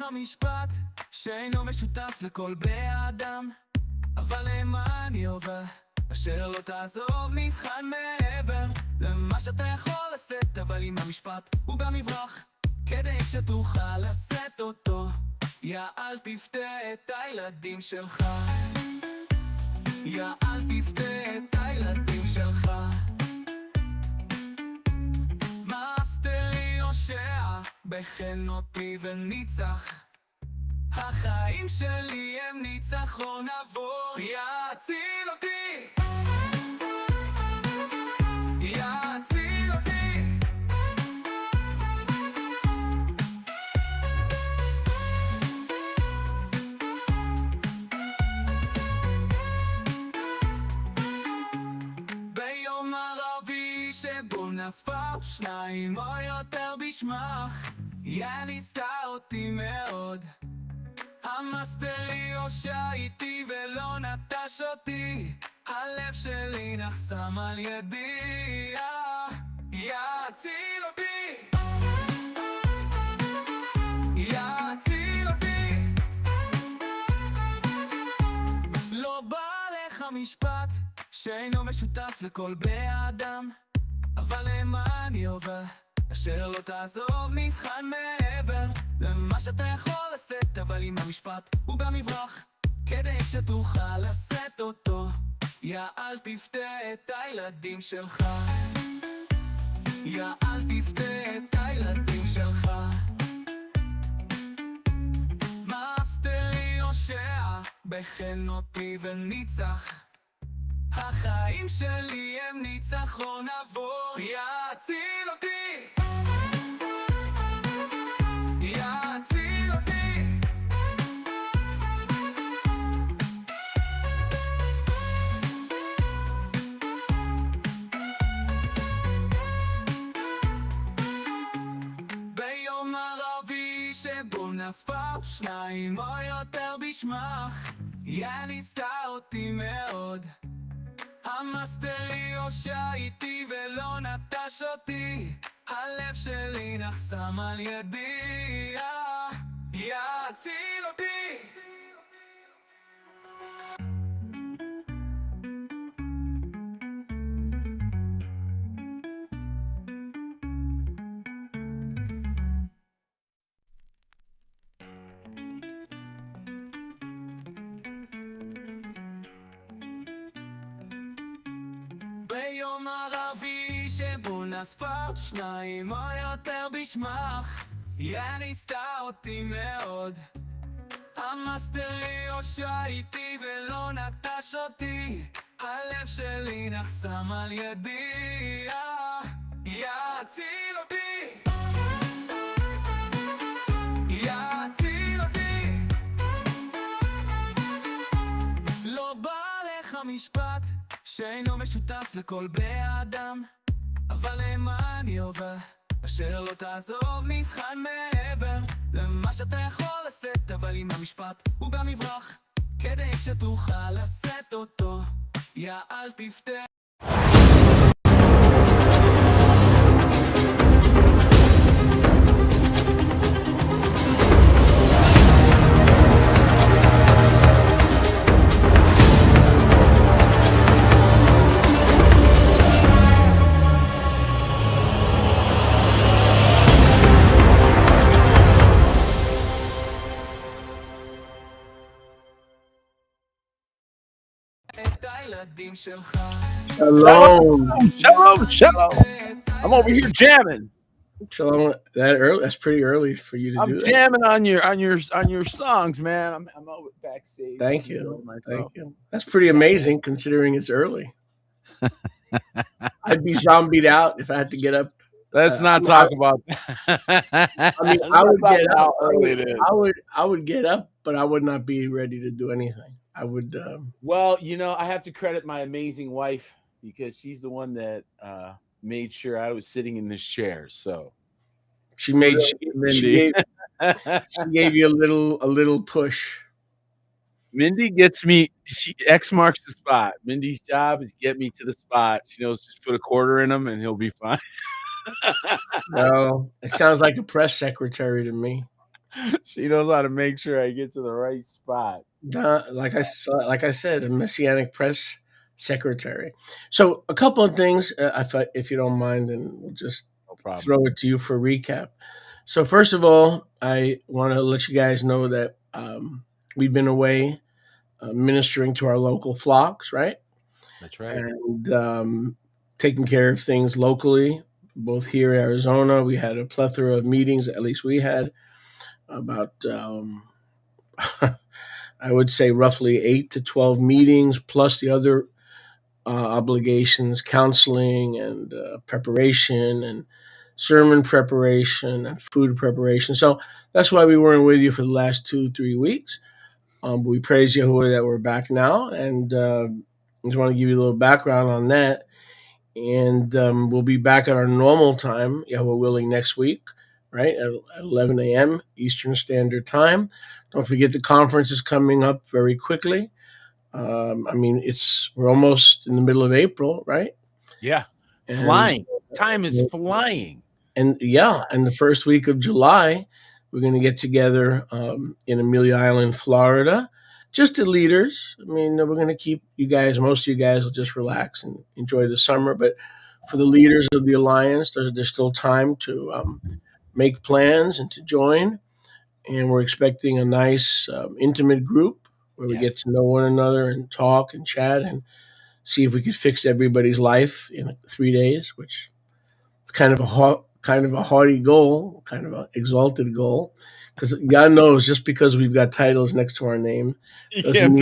המשפט שאינו משותף לכל בני האדם, אבל למען יובה אשר לא תעזוב נבחן מעבר למה שאתה יכול לשאת, אבל אם המשפט הוא גם יברח כדי שתוכל לשאת אותו. יא אל תפתה את הילדים שלך, יא אל תפתה את הילדים שלך. מאסטר יושע בחן אותי וניצח, החיים שלי הם ניצחון עבור. יציל אותי, יציל אותי. ביום ערבי שבו נאספה שניים או יותר בשמך, יא ניסתה אותי מאוד. המאסטר יושע איתי ולא נטש אותי, הלב שלי נחסם על ידי. יציל אותי, יציל אותי. לא בא לך משפט שאינו משותף לכל בני האדם, אבל למען יובה אשר לא תעזוב נבחן מעבר למה שאתה יכול לשאת, אבל אם המשפט הוא גם יברח כדי שתוכל לשאת אותו. יא אל תפתה את הילדים שלך, יא אל תפתה את הילדים שלך. מאסטר יושע בחן אותי וניצח, החיים שלי הם ניצחון עבור. יציל אותי, יציל אותי. ביום ערבי שבו נאספה שניים או יותר בשמך, יא ניסתה אותי מאוד. המאסטר יושע איתי ולא נטש אותי, הלב שלי נחסם על ידי. יציל אותי. ביום ערבי שבו נאספה שניים או יותר בשמך, יא ניסתה אותי מאוד. המאסטר יושע איתי ולא נטש אותי, הלב שלי נחסם על ידי. יציל אותי, יציל אותי. לא בא לך משפט שאינו משותף לכל בני האדם, אבל למען יובה אשר לא תעזוב נבחן מעבר למה שאתה יכול לשאת, אבל אם המשפט הוא גם יברח כדי שתוכל לשאת אותו. יא אל תפתה. Shalom. Shalom, shalom. I'm over here jamming. Shalom. That early? That's pretty early for you to do I'm that. jamming on your songs, man. I'm over backstage. Thank you. Thank you. That's pretty amazing considering it's early. I'd be zombied out if I had to get up. Let's not talk about I mean, I would get up. I would get up, but I would not be ready to do anything. I would. Well, you know, I have to credit my amazing wife because she's the one that made sure I was sitting in this chair. So she made she gave you a little push. Mindy gets me. X marks the spot. Mindy's job is get me to the spot. She knows just put a quarter in him and he'll be fine. No, it sounds like a press secretary to me. She knows how to make sure I get to the right spot. Like I said, a Messianic press secretary. So a couple of things, if you don't mind, and we'll just No problem. throw it to you for a recap. So first of all, I want to let you guys know that we've been away ministering to our local flocks, right? That's right. And taking care of things locally, both here in Arizona. We had a plethora of meetings, at least we had, about, I would say, roughly 8 to 12 meetings, plus the other obligations, counseling and preparation and sermon preparation and food preparation. So that's why we weren't with you for the last 2-3 weeks. But we praise Yahuwah that we're back now. And I just want to give you a little background on that. And we'll be back at our normal time, Yahuwah willing, next week, right, at 11 a.m. Eastern Standard Time. Don't forget the conference is coming up very quickly. I mean, we're almost in the middle of April, right? Yeah. Flying. Time is flying. And the first week of July, we're going to get together in Amelia Island, Florida. Just the leaders. I mean, we're going to keep you guys, most of you guys will just relax and enjoy the summer. But for the leaders of the Alliance, there's still time to make plans and to join. And we're expecting a nice, intimate group where we get to know one another and talk and chat and see if we could fix everybody's life in 3 days, which is kind of a haughty goal, kind of an exalted goal. Because God knows, just because we've got titles next to our name doesn't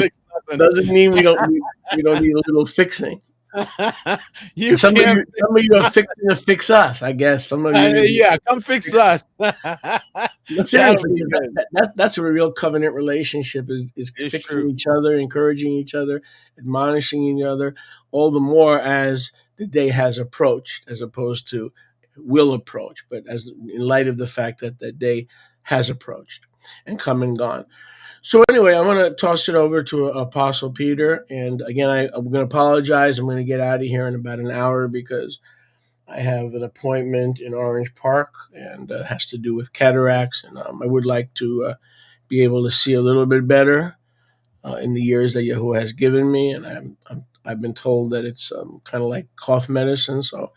mean we don't need a little fixing. Some of you are fixing to fix us, I guess. Some of you, come fix us. Seriously, that's a real covenant relationship. Is fixing each other, encouraging each other, admonishing each other. All the more as the day has approached, as opposed to will approach, but as in light of the fact that that day has approached and come and gone. So anyway, I'm going to toss it over to Apostle Peter. And again, I'm going to apologize. I'm going to get out of here in about an hour because I have an appointment in Orange Park, and it has to do with cataracts. And I would like to be able to see a little bit better in the years that Yahuwah has given me. And I've been told that it's kind of like cough medicine. So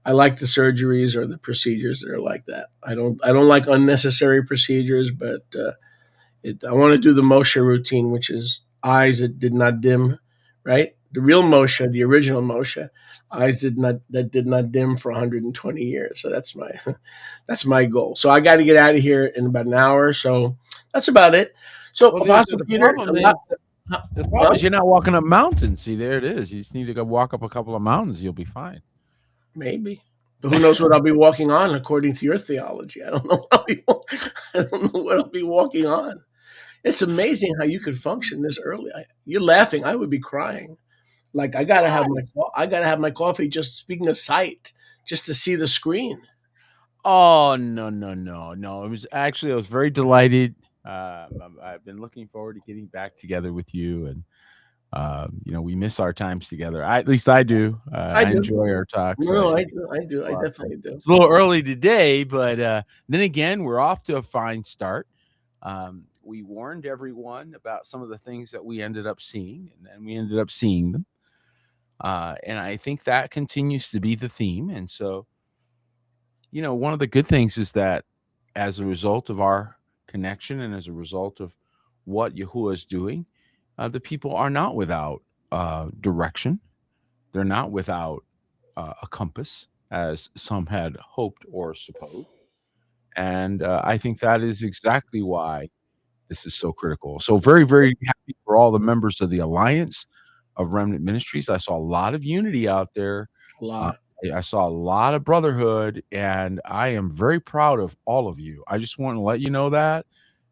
I like the surgeries or the procedures that are like that. I don't like unnecessary procedures, but I want to do the Moshe routine, which is eyes that did not dim, right? The real Moshe, the original Moshe, eyes that did not dim for 120 years. So that's my goal. So I got to get out of here in about an hour. So that's about it. So Apostle Peter, the problem is you're not walking up mountains. See, there it is. You just need to go walk up a couple of mountains. You'll be fine. Maybe. But who knows what I'll be walking on according to your theology? I don't know what I'll be walking on. It's amazing how you could function this early. You're laughing. I would be crying. Like I gotta have my coffee. Just speaking of sight, just to see the screen. Oh no! It was actually I was very delighted. I've been looking forward to getting back together with you, and we miss our times together. At least I do. I enjoy our talks. No, I do. I definitely do. It's a little early today, but then again, we're off to a fine start. We warned everyone about some of the things that we ended up seeing, and then we ended up seeing them. And I think that continues to be the theme. And so, one of the good things is that as a result of our connection and as a result of what Yahuwah is doing, the people are not without direction. They're not without a compass, as some had hoped or supposed. And I think that is exactly why this is so critical. So very, very happy for all the members of the Alliance of Remnant Ministries. I saw a lot of unity out there. A lot. I saw a lot of brotherhood, and I am very proud of all of you. I just want to let you know that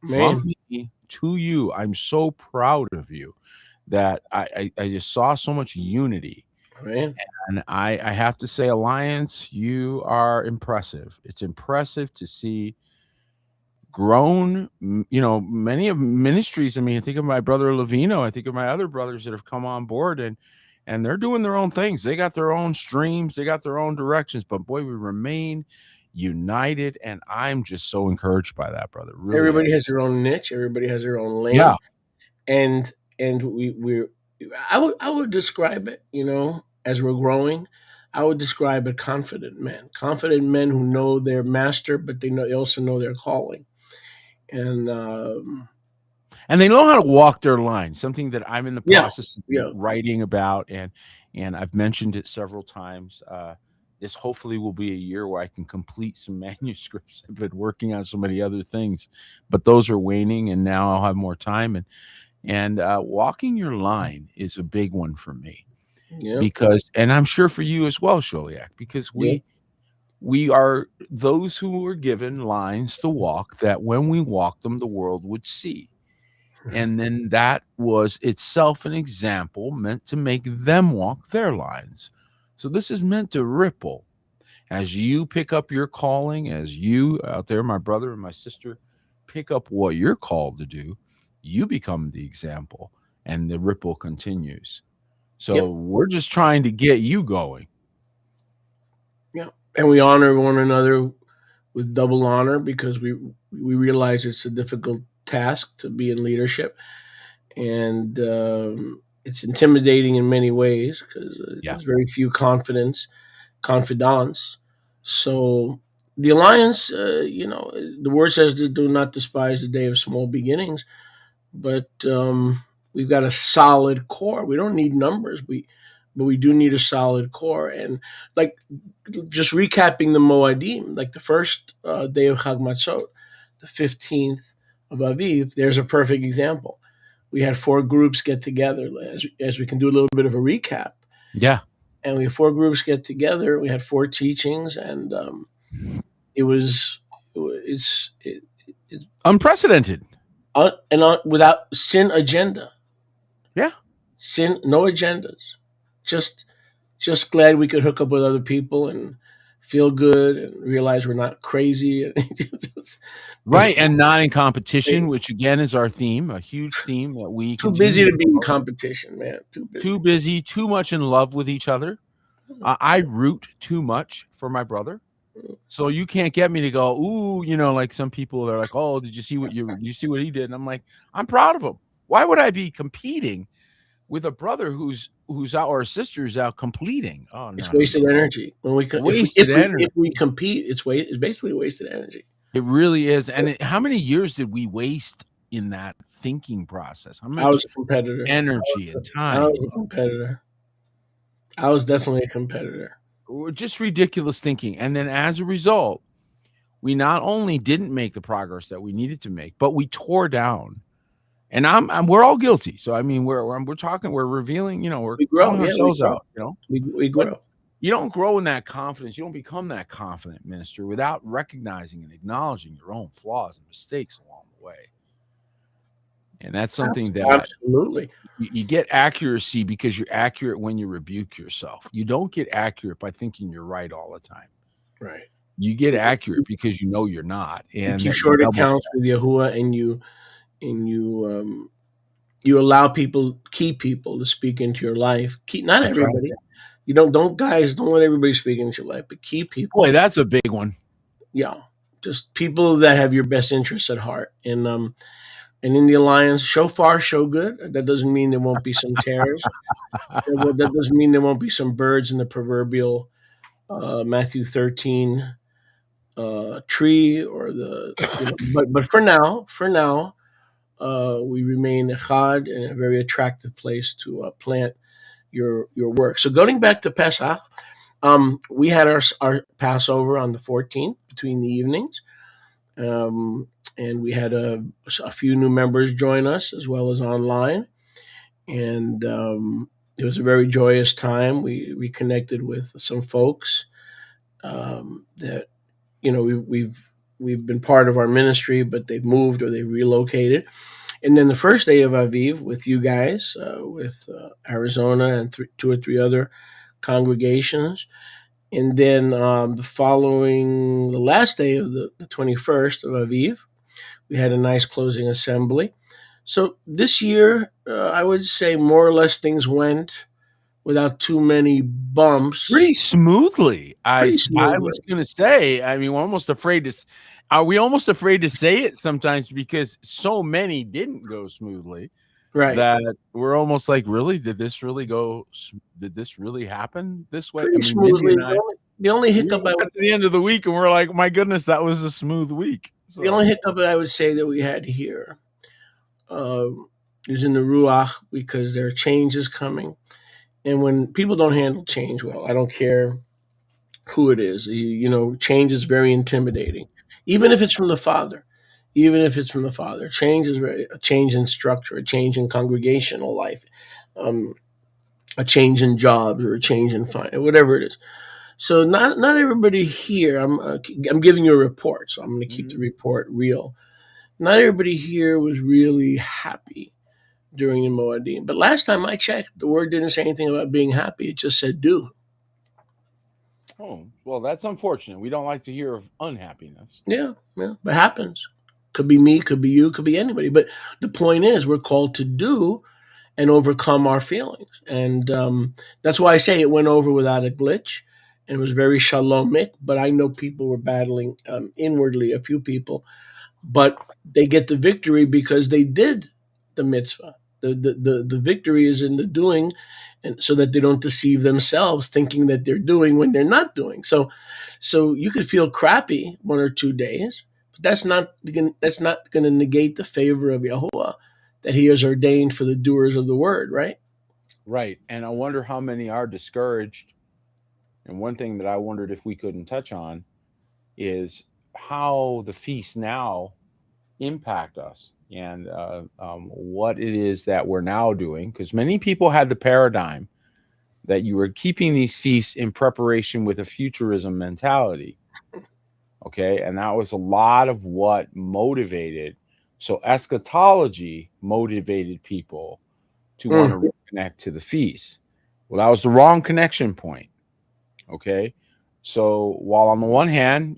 from me to you, I'm so proud of you that I just saw so much unity. Man. And I have to say, Alliance, you are impressive. It's impressive to see grown, many of ministries. I mean, I think of my brother Levino. I think of my other brothers that have come on board, and they're doing their own things. They got their own streams. They got their own directions. But boy, we remain united, and I'm just so encouraged by that, brother. Really Everybody am. has their own niche. Everybody has their own lane. Yeah. And I would describe it, as we're growing, I would describe it confident men who know their master, but they also know their calling. And And they know how to walk their line, something that I'm in the yeah, process of yeah, writing about, and I've mentioned it several times. This hopefully will be a year where I can complete some manuscripts. I've been working on so many other things, but those are waning, and now I'll have more time. And walking your line is a big one for me yeah, because, and I'm sure for you as well, Sholiak, because yeah, we are those who were given lines to walk that when we walk them, the world would see. And then that was itself an example meant to make them walk their lines. So this is meant to ripple as you pick up your calling, as you out there, my brother and my sister, pick up what you're called to do, you become the example and the ripple continues. So yep, we're just trying to get you going. yeah. And we honor one another with double honor because we realize it's a difficult task to be in leadership, and it's intimidating in many ways because Yeah. there's very few confidants. So the alliance, the word says to do not despise the day of small beginnings, but we've got a solid core. We don't need numbers. But we do need a solid core. And like just recapping the Moadim, like the first day of Chag Matzot, the 15th of Aviv, there's a perfect example. We had four groups get together, as we can do a little bit of a recap. Yeah. And we had four groups get together. We had four teachings, and it was it's Unprecedented. without sin agenda. Yeah. Sin, no agendas. Just glad we could hook up with other people and feel good and realize we're not crazy. Right. And not in competition, which again is our theme, a huge theme that we Too busy continue to be in competition, man. too busy, too much in love with each other. I root too much for my brother. So you can't get me to go, ooh, like some people are like, oh, did you see what he did? And I'm like, I'm proud of him. Why would I be competing with a brother who's out or a sister who's out completing? Oh no, It's wasted energy. When we wasted energy. if we compete, it's basically wasted energy. It really is. And how many years did we waste in that thinking process? How I much was a competitor. energy and I time? was a competitor. I was definitely a competitor. Just ridiculous thinking. And then as a result, we not only didn't make the progress that we needed to make, but we tore down. And we're all guilty. So I mean, we're talking, we're revealing, we're We grow, calling yeah, ourselves we grow. out. We But grow. you don't grow in that confidence. You don't become that confident minister without recognizing and acknowledging your own flaws and mistakes along the way. And that's something that Absolutely. you get accuracy because you're accurate when you rebuke yourself. You don't get accurate by thinking you're right all the time. Right. You get accurate because you know you're not. And You keep short accounts with Yahuwah, and you allow key people to speak into your life. Not That's right. everybody. You don't let everybody speak into your life, but key people. Boy, that's a big one. Yeah, just people that have your best interests at heart. And in the alliance, show far, show good. That doesn't mean there won't be some tears. That doesn't mean there won't be some birds in the proverbial Matthew 13 tree, or but for now, we remain echad in a very attractive place to plant your work. So going back to Pesach, we had our Passover on the 14th between the evenings, and we had a few new members join us as well as online, and it was a very joyous time. We reconnected with some folks that we've been part of our ministry, but they've moved or they relocated. And then the first day of Aviv with you guys, with Arizona and two or three other congregations. And then the last day of the 21st of Aviv, we had a nice closing assembly. So this year, I would say more or less things went without too many bumps. Pretty smoothly. I was smoothly. going to say, I mean, we're almost afraid to. Are we almost afraid to say it sometimes because so many didn't go smoothly? Right. That we're almost like, really? Did this really go? Did this really happen this way? Pretty I mean, smoothly. The only hiccup we got to the end of the week and we're like, my goodness, that was a smooth week. So. The only hiccup that I would say that we had here is in the Ruach, because there are changes coming. And when people don't handle change well, I don't care who it is, change is very intimidating, even if it's from the Father. Even if it's from the Father, change is a change in structure, a change in congregational life, a change in jobs, or a change in whatever it is. So not everybody here. I'm giving you a report, so I'm going to keep the report real. Not everybody here was really happy during the Moedim. But last time I checked, the word didn't say anything about being happy. It just said do. Oh, well, that's unfortunate. We don't like to hear of unhappiness. Yeah, it happens. Could be me, could be you, could be anybody. But the point is, we're called to do and overcome our feelings. And that's why I say it went over without a glitch. And it was very shalomic. But I know people were battling inwardly, a few people. But they get the victory because they did the mitzvah. The victory is in the doing, and so that they don't deceive themselves thinking that they're doing when they're not doing. So you could feel crappy 1 or 2 days, but that's not going to negate the favor of Yahuwah that He has ordained for the doers of the word, right? Right. And I wonder how many are discouraged. And one thing that I wondered if we couldn't touch on is how the feasts now impact us, and what it is that we're now doing, because many people had the paradigm that you were keeping these feasts in preparation with a futurism mentality. Okay, and that was a lot of what motivated. So eschatology motivated people to want to reconnect to the feast. Well, that was the wrong connection point. Okay, so while on the one hand,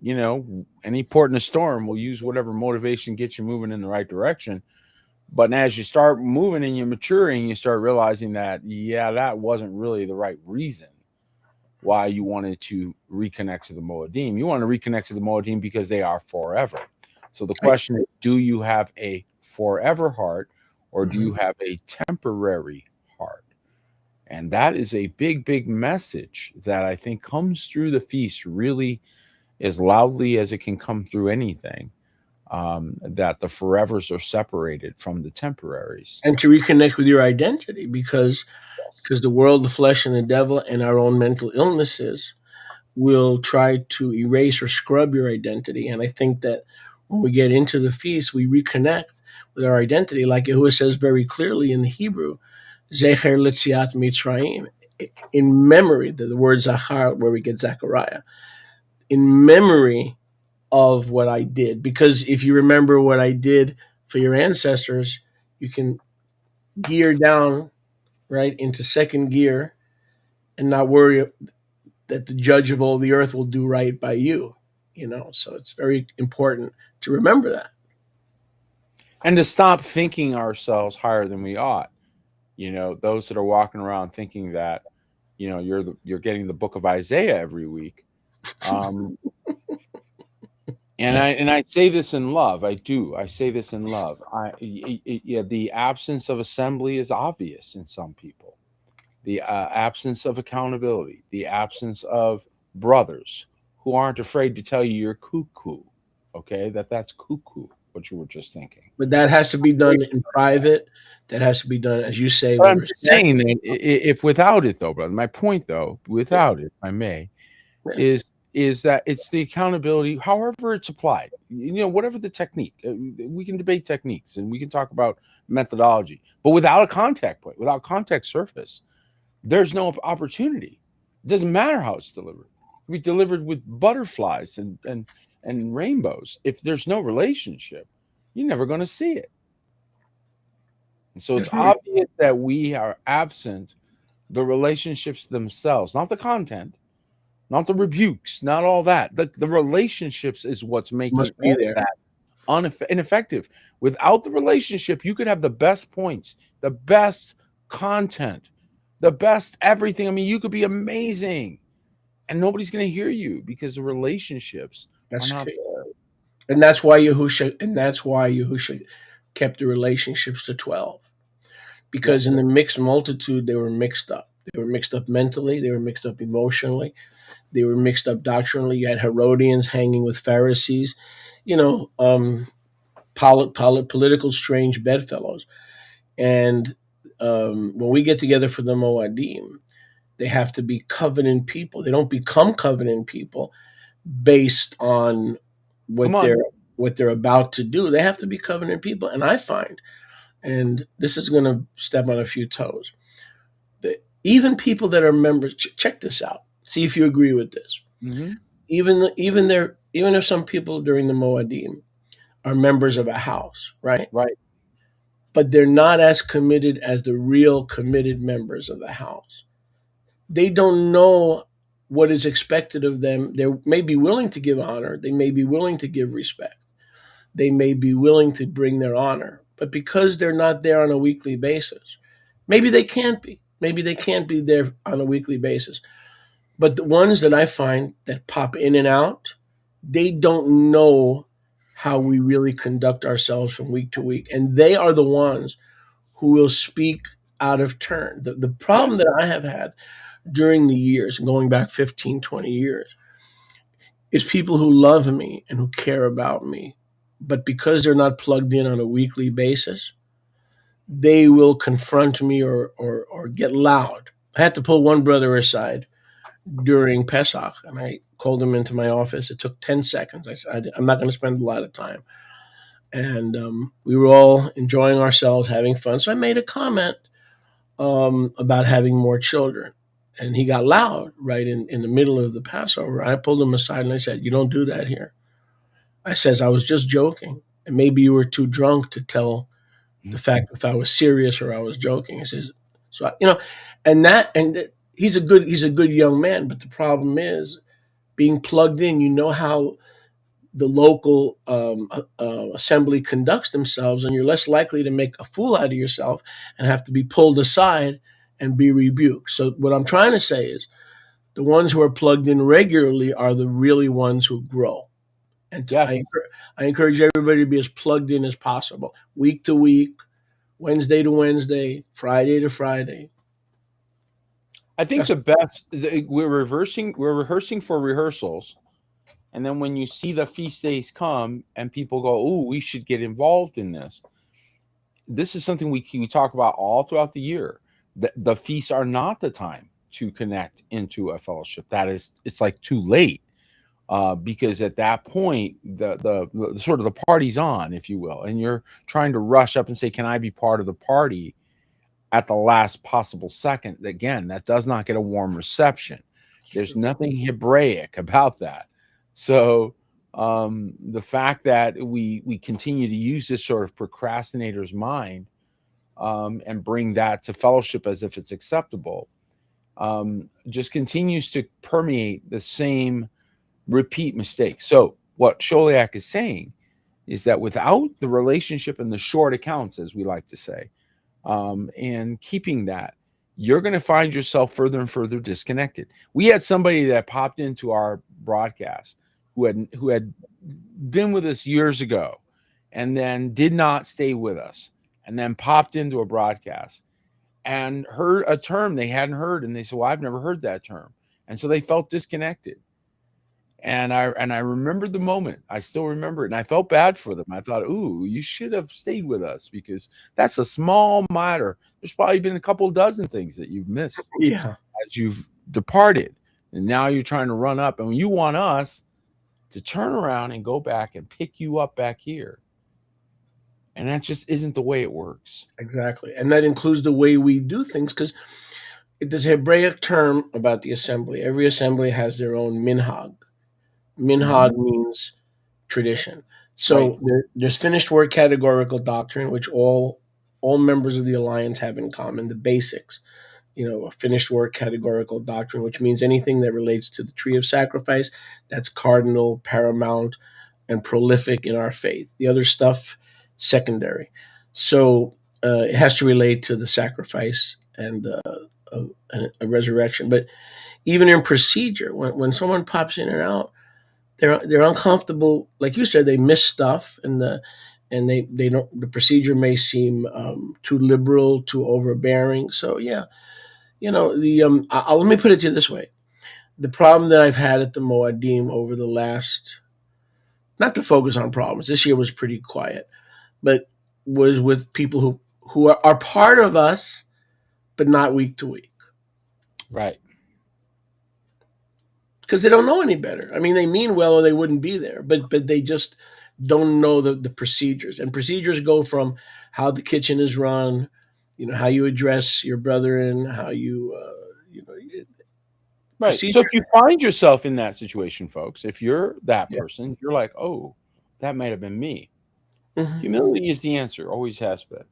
any port in a storm will use whatever motivation gets you moving in the right direction. But as you start moving and you're maturing, you start realizing that, that wasn't really the right reason why you wanted to reconnect to the Moedim. You want to reconnect to the Moedim because they are forever. So the question is, do you have a forever heart, or do you have a temporary heart? And that is a big, big message that I think comes through the feast really as loudly as it can come through anything, that the forevers are separated from the temporaries. And to reconnect with your identity, because the world, the flesh, and the devil, and our own mental illnesses will try to erase or scrub your identity. And I think that when we get into the feast, we reconnect with our identity, like Yahuwah says very clearly in the Hebrew, Zecher Litziat Mitzrayim, in memory, the word Zachar, where we get Zechariah, in memory of what I did. Because if you remember what I did for your ancestors, you can gear down, right, into second gear and not worry that the judge of all the earth will do right by you. So it's very important to remember that. And to stop thinking ourselves higher than we ought. Those that are walking around thinking that, you're getting the book of Isaiah every week. And I say this in love. I do. I say this in love. The absence of assembly is obvious in some people. The absence of accountability, the absence of brothers who aren't afraid to tell you you're cuckoo. Okay, that's cuckoo, what you were just thinking. But that has to be done in private. That has to be done, as you say. I'm just saying that if without it, though, brother, my point, though, without it, if I may, is that it's the accountability, however it's applied, whatever the technique. We can debate techniques and we can talk about methodology, but without a contact point, without contact surface, there's no opportunity. It doesn't matter how it's delivered. It can be delivered with butterflies and rainbows. If there's no relationship, you're never going to see it. And so it's obvious that we are absent the relationships themselves, not the content, not the rebukes, not all that. The relationships is what's making that ineffective. Without the relationship, you could have the best points, the best content, the best everything. I mean, you could be amazing, and nobody's going to hear you because the relationships are That's not key. there. And that's why Yahusha kept the relationships to 12. Because Yes. in the mixed multitude, they were mixed up. They were mixed up mentally, they were mixed up emotionally, they were mixed up doctrinally. You had Herodians hanging with Pharisees, you know, political strange bedfellows. And when we get together for the Moadim, they have to be covenant people. They don't become covenant people based on Come what on. they're about to do. They have to be covenant people. And I find, and this is going to step on a few toes, that even people that are members, check this out. See if you agree with this. Mm-hmm. Even if some people during the Moadim are members of a house, right? Right. But they're not as committed as the real committed members of the house. They don't know what is expected of them. They may be willing to give honor. They may be willing to give respect. They may be willing to bring their honor. But because they're not there on a weekly basis, maybe they can't be. Maybe they can't be there on a weekly basis. But the ones that I find that pop in and out, they don't know how we really conduct ourselves from week to week. And they are the ones who will speak out of turn. The problem that I have had during the years, going back 15, 20 years, is people who love me and who care about me. But because they're not plugged in on a weekly basis, they will confront me or get loud. I had to pull one brother aside during Pesach, and I called him into my office. It took 10 seconds. I said, I'm not going to spend a lot of time. And we were all enjoying ourselves, having fun. So I made a comment about having more children. And he got loud right in the middle of the Passover. I pulled him aside and I said, you don't do that here. I says, I was just joking. And maybe you were too drunk to tell the fact if I was serious or I was joking. He says, so, and he's a good young man. But the problem is being plugged in, you know how the local assembly conducts themselves, and you're less likely to make a fool out of yourself and have to be pulled aside and be rebuked. So what I'm trying to say is the ones who are plugged in regularly are the really ones who grow. And Yes. I encourage everybody to be as plugged in as possible, week to week, Wednesday to Wednesday, Friday to Friday. I think we're rehearsing for rehearsals. And then when you see the feast days come and people go, oh, we should get involved in this. This is something we talk about all throughout the year. The feasts are not the time to connect into a fellowship. It's like too late. Because at that point, the sort of the party's on, if you will, and you're trying to rush up and say, can I be part of the party at the last possible second? Again, that does not get a warm reception. There's nothing Hebraic about that. So the fact that we continue to use this sort of procrastinator's mind and bring that to fellowship as if it's acceptable just continues to permeate the same repeat mistakes. So what Choliak is saying is that without the relationship and the short accounts, as we like to say, and keeping that, you're going to find yourself further and further disconnected. We had somebody that popped into our broadcast who had been with us years ago and then did not stay with us and then popped into a broadcast and heard a term they hadn't heard. And they said, well, I've never heard that term. And so they felt disconnected. And I remembered the moment. I still remember it. And I felt bad for them. I thought, ooh, you should have stayed with us because that's a small matter. There's probably been a couple dozen things that you've missed as you've departed. And now you're trying to run up. And you want us to turn around and go back and pick you up back here. And that just isn't the way it works. Exactly. And that includes the way we do things, because there's a Hebraic term about the assembly. Every assembly has their own minhag. Minhag means tradition. So there's finished word categorical doctrine, which all members of the alliance have in common, the basics. A finished word categorical doctrine, which means anything that relates to the tree of sacrifice, that's cardinal, paramount, and prolific in our faith. The other stuff, secondary. So it has to relate to the sacrifice and a resurrection. But even in procedure, when someone pops in and out, they're uncomfortable. Like you said, they miss stuff, and they don't. The procedure may seem too liberal, too overbearing. So yeah, the let me put it to you this way: the problem that I've had at the Moadim over the last, not to focus on problems. This year was pretty quiet, but was with people who are part of us, but not week to week. Right. Because they don't know any better. I mean, they mean well, or they wouldn't be there. But they just don't know the procedures. And procedures go from how the kitchen is run, how you address your brethren, how right. procedure. So if you find yourself in that situation, folks, if you're that Yeah. person, you're like, oh, that might have been me. Mhm. Humility is the answer, always has been.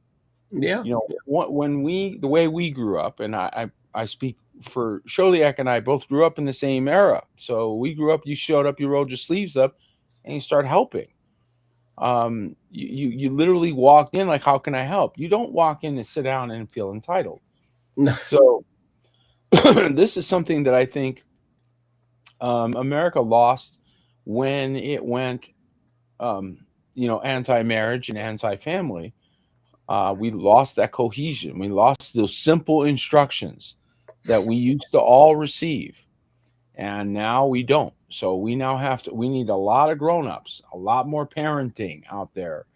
Yeah. When the way we grew up, and I speak for Sholiak and I both grew up in the same era. So we grew up, you showed up, you rolled your sleeves up, and you start helping. You literally walked in like, how can I help? You don't walk in and sit down and feel entitled. No. So this is something that I think America lost when it went, anti-marriage and anti-family. We lost that cohesion. We lost those simple instructions that we used to all receive, and now we don't. So we need a lot of grown-ups, a lot more parenting out there,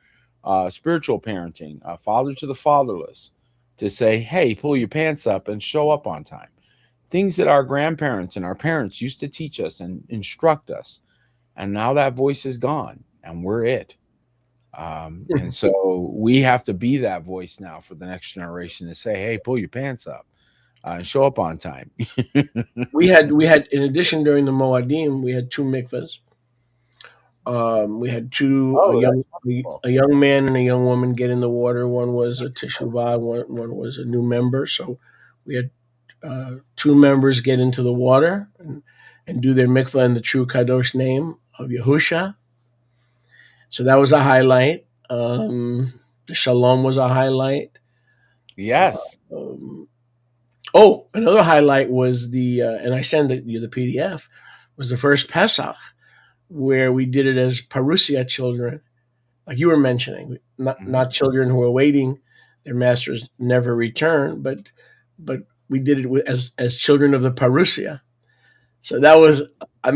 spiritual parenting, father to the fatherless, to say, hey, pull your pants up and show up on time. Things that our grandparents and our parents used to teach us and instruct us. And now that voice is gone, and we're it. And so we have to be that voice now for the next generation to say, hey, pull your pants up and show up on time. we had in addition, during the Moadim, we had 2 mikvahs. We had a young man and a young woman get in the water. One was a teshuvah, one was a new member. So we had 2 members get into the water and do their mikvah in the true kadosh name of Yahusha. So that was a highlight. The shalom was a highlight. Yes. Another highlight was and I sent you the PDF, was the first Pesach, where we did it as Parousia children, like you were mentioning, not children who are waiting their masters never return, but we did it as children of the Parousia. So that was a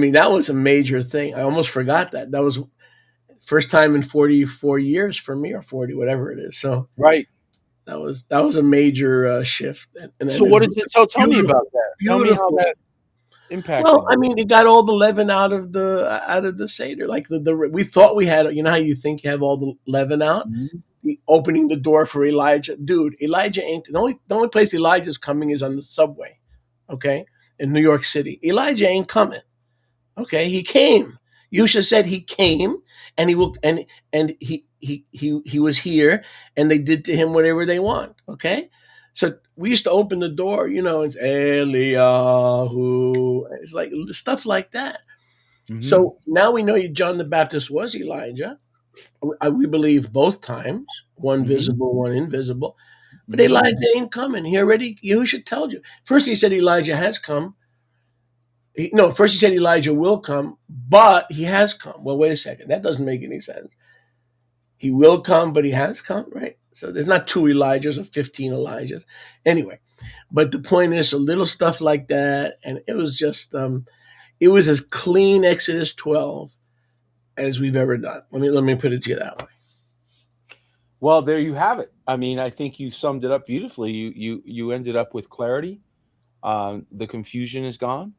major thing. I almost forgot that. That was first time in 44 years for me, or 40, whatever it is. So right. That was a major shift. So what did it tell me about that? Tell me how that impacted. Well, I mean, it got all the leaven out of the Seder. Like we thought we had, how you think you have all the leaven out? Mm-hmm. Opening the door for Elijah. Dude, Elijah ain't the only place Elijah's coming is on the subway. Okay? In New York City. Elijah ain't coming. Okay? He came. Yusha said he came, and he will, and he was here, and they did to him whatever they want. Okay, so we used to open the door, it's Eliyahu. It's like stuff like that. Mm-hmm. So now we know John the Baptist was Elijah. We believe both times, one visible, one invisible. But Elijah ain't coming. Yahusha told you. First he said Elijah has come. First he said Elijah will come, but he has come. Well, wait a second. That doesn't make any sense. He will come, but he has come, right? So there's not 2 Elijahs or 15 Elijahs. Anyway, but the point is, a little stuff like that, and it was just, it was as clean Exodus 12 as we've ever done. Let me put it to you that way. Well, there you have it. I mean, I think you summed it up beautifully. You ended up with clarity. The confusion is gone.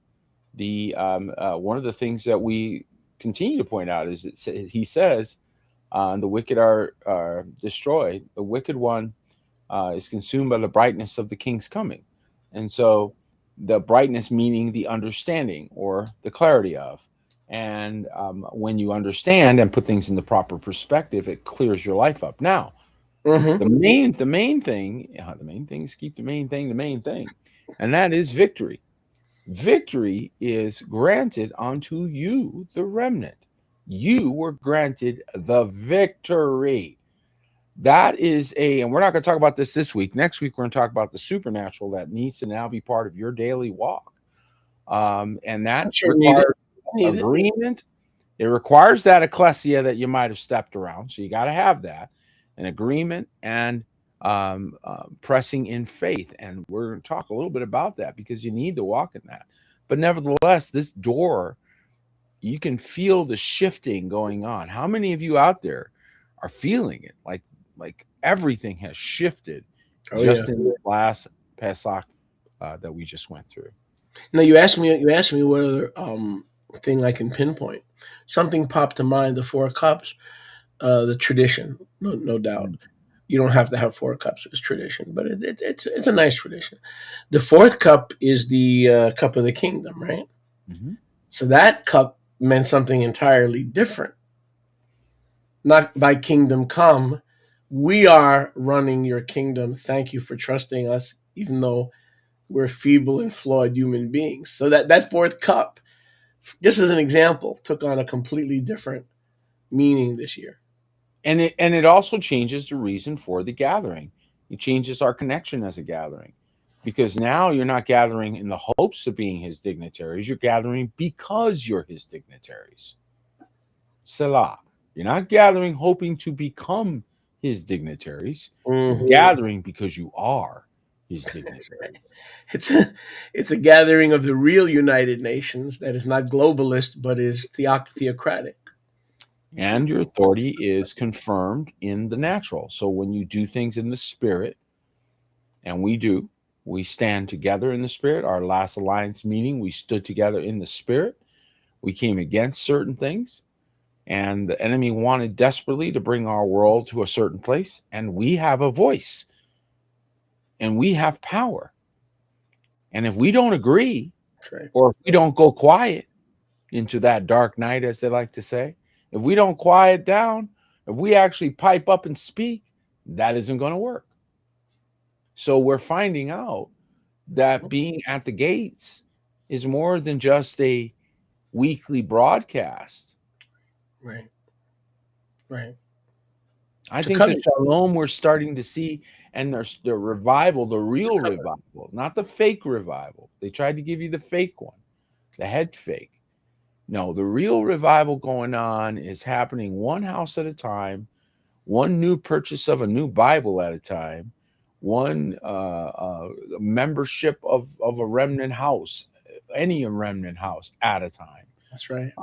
The one of the things that we continue to point out is he says the wicked are destroyed. The wicked one is consumed by the brightness of the king's coming. And so the brightness meaning the understanding or the clarity of. And when you understand and put things in the proper perspective, it clears your life up. Now, the main thing is keep the main thing, and that is victory. Victory is granted unto you, the remnant. You were granted the victory. That is and we're not going to talk about this week. Next week, we're going to talk about the supernatural that needs to now be part of your daily walk. And that Sure requires need it. agreement. It requires that ecclesia that you might have stepped around. So you got to have that, an agreement, and pressing in faith. And we're going to talk a little bit about that because you need to walk in that. But nevertheless, this door, you can feel the shifting going on. How many of you out there are feeling it? Like everything has shifted in the last Pesach that we just went through. Now you asked me what other thing I can pinpoint. Something popped to mind: the 4 cups, the tradition, no doubt. You don't have to have 4 cups; it's tradition, but it's a nice tradition. The 4th cup is the cup of the kingdom, right? Mm-hmm. So that cup meant something entirely different. Not thy kingdom come. We are running your kingdom. Thank you for trusting us, even though we're feeble and flawed human beings. So that 4th cup, just as an example, took on a completely different meaning this year. And it also changes the reason for the gathering. It changes our connection as a gathering. Because now you're not gathering in the hopes of being his dignitaries. You're gathering because you're his dignitaries. Selah. You're not gathering hoping to become his dignitaries. Mm-hmm. You're gathering because you are his dignitaries. Right. It's a gathering of the real United Nations that is not globalist, but is theocratic. And your authority is confirmed in the natural. So when you do things in the spirit, and we stand together in the spirit. Our last alliance meeting, we stood together in the spirit. We came against certain things, and the enemy wanted desperately to bring our world to a certain place. And we have a voice, and we have power. And if we don't agree, right, or if we don't go quiet into that dark night, as they like to say, if we don't quiet down, if we actually pipe up and speak, that isn't going to work. So we're finding out that being at the gates is more than just a weekly broadcast. Right. Right. I think the shalom we're starting to see, and there's the revival, the real revival, not the fake revival. They tried to give you the fake one, the head fake. No, the real revival going on is happening one house at a time, one new purchase of a new Bible at a time, one membership of a remnant house, any remnant house at a time. That's right.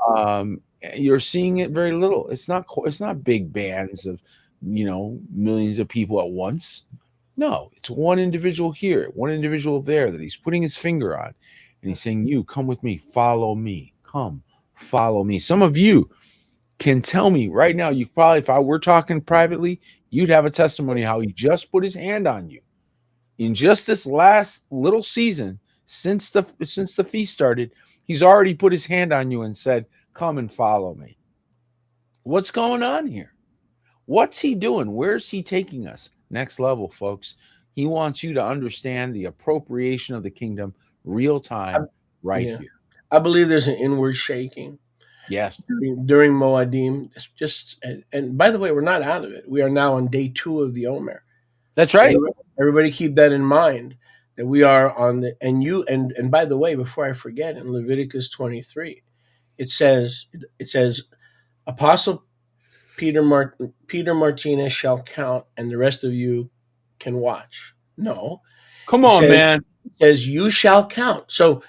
You're seeing it very little. It's not big bands of millions of people at once. No, it's one individual here, one individual there that he's putting his finger on, and he's saying, "You come with me, follow me, come follow me." Some of you can tell me right now, you probably, if I were talking privately, you'd have a testimony how he just put his hand on you in just this last little season since the feast started. He's already put his hand on you and said, "Come and follow me." What's going on here? What's he doing? Where's he taking us? Next level, folks. He wants you to understand the appropriation of the kingdom real time here. I believe there's an inward shaking. Yes. During Moadim, and by the way, we're not out of it. We are now on day 2 of the Omer. That's right. So everybody keep that in mind, that we are on the, and by the way, before I forget, in Leviticus 23, it says Apostle Peter Martinez shall count, and the rest of you can watch. No. Come on, man. It says you shall count. So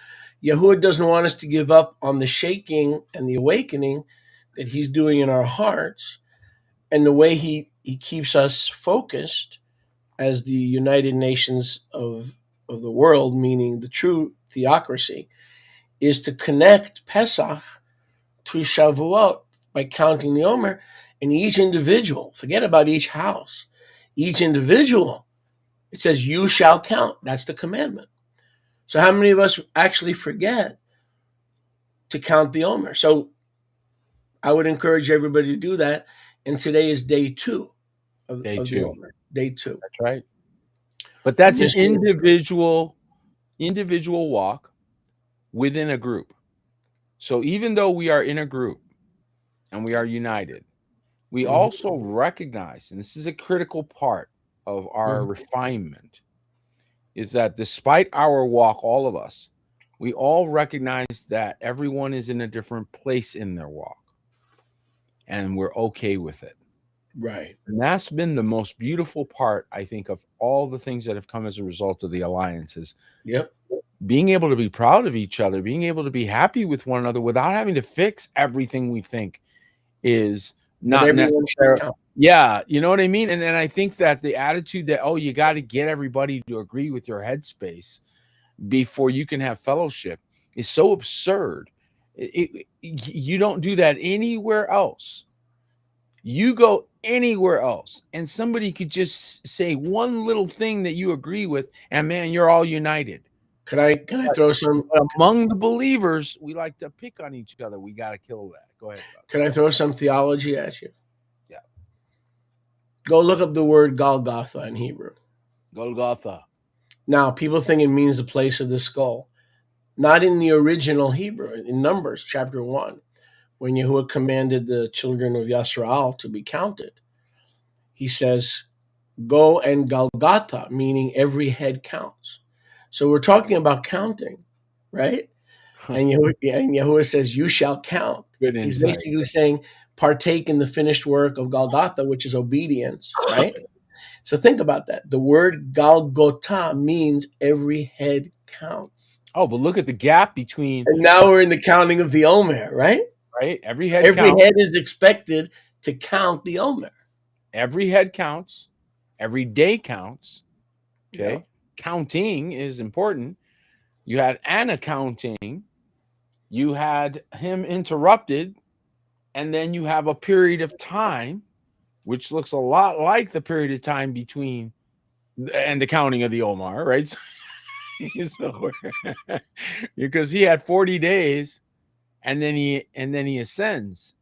Yahuwah doesn't want us to give up on the shaking and the awakening that he's doing in our hearts, and the way he keeps us focused as the United Nations of the world, meaning the true theocracy, is to connect Pesach to Shavuot by counting the Omer. And each individual, forget about each house, each individual, it says you shall count. That's the commandment. So how many of us actually forget to count the Omer? So I would encourage everybody to do that. And today is day 2 of the Omer. Day 2. That's right. But that's an individual walk within a group. So even though we are in a group and we are united, we Mhm. also recognize, and this is a critical part of our Mhm. refinement, is that despite our walk, all of us, we all recognize that everyone is in a different place in their walk, and we're okay with it. Right. And that's been the most beautiful part, I think, of all the things that have come as a result of the alliances. Yep. Being able to be proud of each other, being able to be happy with one another without having to fix everything we think is But not everyone should necessary. count. Yeah, you know what I mean? And I think that the attitude that, oh, you got to get everybody to agree with your headspace before you can have fellowship is so absurd. You don't do that anywhere else. You go anywhere else, and somebody could just say one little thing that you agree with, and man, you're all united. Can I throw some But among the believers, we like to pick on each other. We got to kill that. Go ahead, brother. can I throw some theology at you? Yeah. Go look up the word Golgotha in Hebrew. Golgotha. Now, people think it means the place of the skull. Not in the original Hebrew, in Numbers chapter 1, when Yahuwah commanded the children of Yisrael to be counted. He says, go and Golgotha, meaning every head counts. So we're talking about counting, right? And Yahuwah says, you shall count. Good He's insight. basically saying, partake in the finished work of Golgotha, which is obedience, right? So think about that. The word Golgotha means every head counts. Oh, but look at the gap between, And now we're in the counting of the Omer, right? right? Every head Every counts. head is expected to count the Omer. Every head counts. Every day counts. Okay. Yeah. Counting is important. You had Anna counting. You had him interrupted. And then you have a period of time, which looks a lot like the period of time between and the counting of the Omar, right? So, because he had 40 days and then he ascends.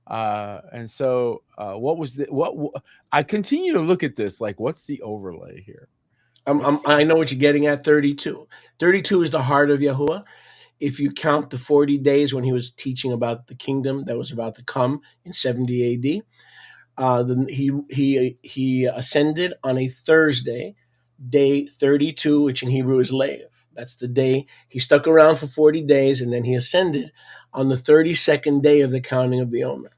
And so what was the what I continue to look at this like, what's the overlay here? I know what you're getting at. 32. 32 is the heart of Yahuwah. If you count the 40 days when he was teaching about the kingdom that was about to come in 70 AD, then he ascended on a Thursday, day 32, which in Hebrew is Leiv. That's the day he stuck around for 40 days, and then he ascended on the 32nd day of the counting of the Omer.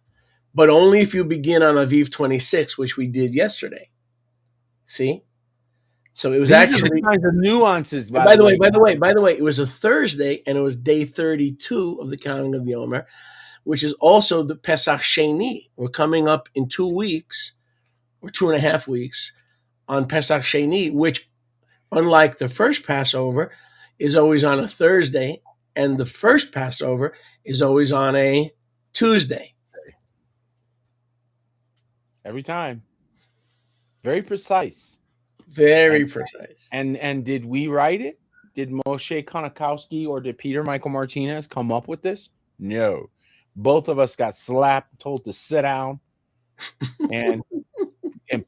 But only if you begin on Aviv 26, which we did yesterday. See? So it was These actually are the kinds of nuances. by the way, it was a Thursday, and it was day 32 of the counting of the Omer, which is also the Pesach Sheni. We're coming up in 2 weeks or 2.5 weeks on Pesach Sheni, which, unlike the first Passover, is always on a Thursday, and the first Passover is always on a Tuesday. Every time. Very precise. Very precise. And did we write it? Did Moshe Konakowski or did Peter Michael Martinez come up with this? No. Both of us got slapped, told to sit down, and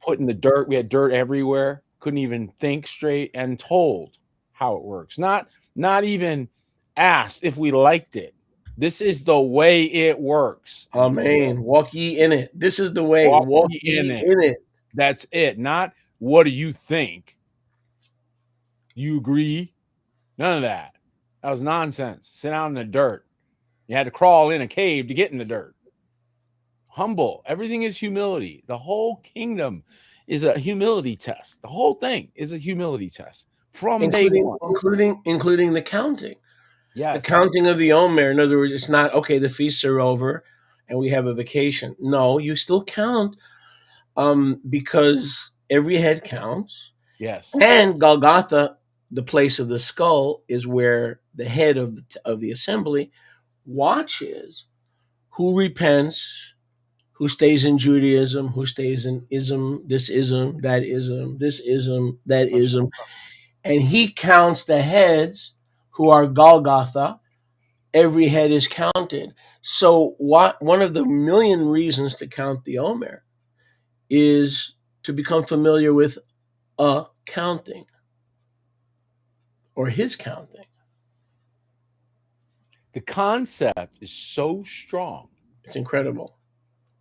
put in the dirt. We had dirt everywhere. Couldn't even think straight, and told how it works. Not even asked if we liked it. This is the way it works. Amen. Walk ye in it. This is the way. Walk ye in it. That's it. Not what do you think? You agree? None of that. That was nonsense. Sit down in the dirt. You had to crawl in a cave to get in the dirt. Humble. Everything is humility. The whole kingdom is a humility test. The whole thing is a humility test from day one. Including the counting. Yes. The counting of the Omer. In other words, it's not, okay, the feasts are over and we have a vacation. No, you still count because every head counts. Yes. And Golgotha, the place of the skull, is where the head of the assembly watches who repents, who stays in Judaism, who stays in ism, this ism, that ism, this ism, that ism. And he counts the heads who are Golgotha. Every head is counted. So one of the million reasons to count the Omer is to become familiar with a counting or his counting. The concept is so strong. It's incredible.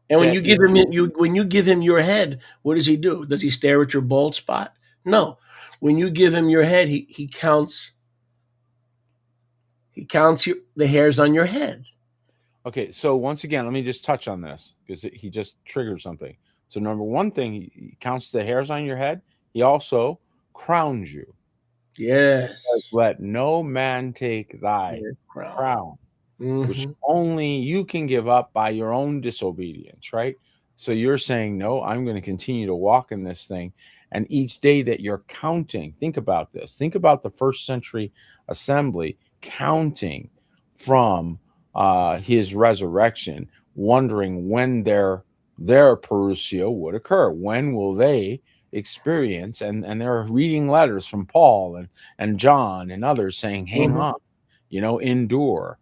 And when you give him when you give him your head, what does he do? Does he stare at your bald spot? No. When you give him your head, he counts the hairs on your head. Okay, so once again, let me just touch on this because he just triggered something. So number one thing, he counts the hairs on your head. He also crowns you. Yes. Let no man take thy crown, which only you can give up by your own disobedience, right? So you're saying, no, I'm going to continue to walk in this thing. And each day that you're counting, think about this. Think about the first century assembly counting from his resurrection, wondering when their parusio would occur. When will they experience? And they're reading letters from Paul and John and others saying, hang on, endure.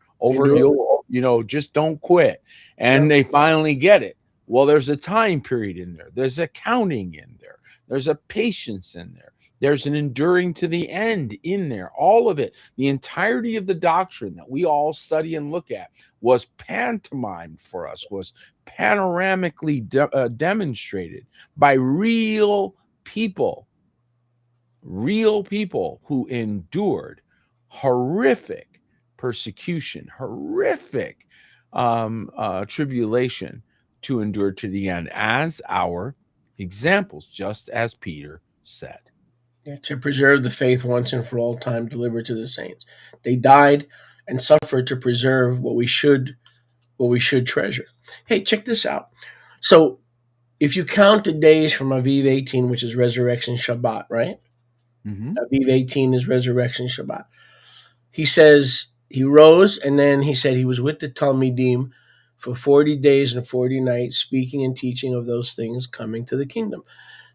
Just don't quit. And they finally get it. Well, there's a time period in there. There's a counting in there. There's a patience in there. There's an enduring to the end in there. All of it, the entirety of the doctrine that we all study and look at was pantomimed for us, was panoramically demonstrated by real people who endured horrific persecution, horrific tribulation to endure to the end as our examples, just as Peter said. To preserve the faith once and for all time delivered to the saints. They died and suffered to preserve what we should treasure. Hey, check this out. So if you count the days from Aviv 18, which is Resurrection Shabbat, right? Aviv 18 is Resurrection Shabbat. He says he rose, and then he said he was with the Talmidim for 40 days and 40 nights, speaking and teaching of those things coming to the kingdom.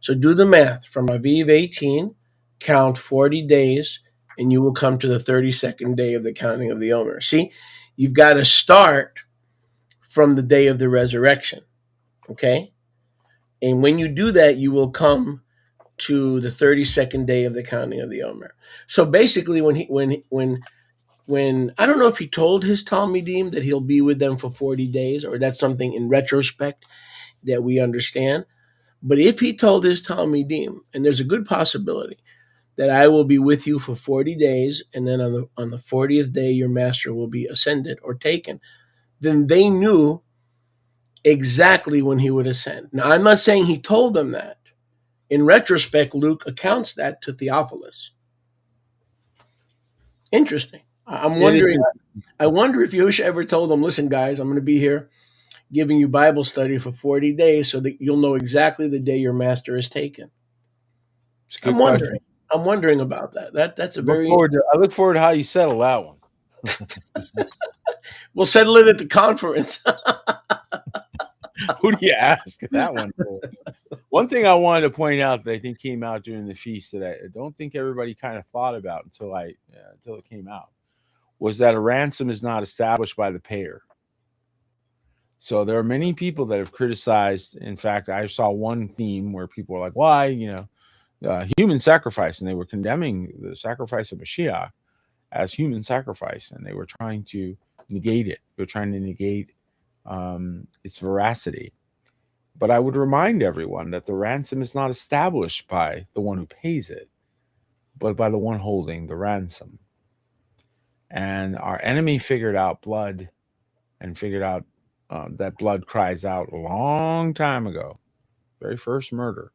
So do the math. From Aviv 18, count 40 days, and you will come to the 32nd day of the counting of the Omer. See, you've got to start from the day of the resurrection, okay? And when you do that, you will come to the 32nd day of the counting of the Omer. So basically, when I don't know if he told his Talmidim that he'll be with them for 40 days, or that's something in retrospect that we understand. But if he told his Talmidim, and there's a good possibility that I will be with you for 40 days, and then on the 40th day your master will be ascended or taken, then they knew exactly when he would ascend. Now, I'm not saying he told them that. In retrospect, Luke accounts that to Theophilus. Interesting. I wonder if Yosha ever told them, listen, guys, I'm going to be here giving you Bible study for 40 days so that you'll know exactly the day your master is taken. I'm wondering about that. That's a very... I look forward to how you settle that one. We'll settle it at the conference. Who do you ask that one for? One thing I wanted to point out that I think came out during the feast that I don't think everybody kind of thought about until it came out was that a ransom is not established by the payer. So there are many people that have criticized. In fact, I saw one theme where people were like, why, human sacrifice, and they were condemning the sacrifice of Mashiach as human sacrifice, and they were trying to negate it. They were trying to negate its veracity. But I would remind everyone that the ransom is not established by the one who pays it, but by the one holding the ransom. And our enemy figured out blood and figured out that blood cries out a long time ago, very first murder.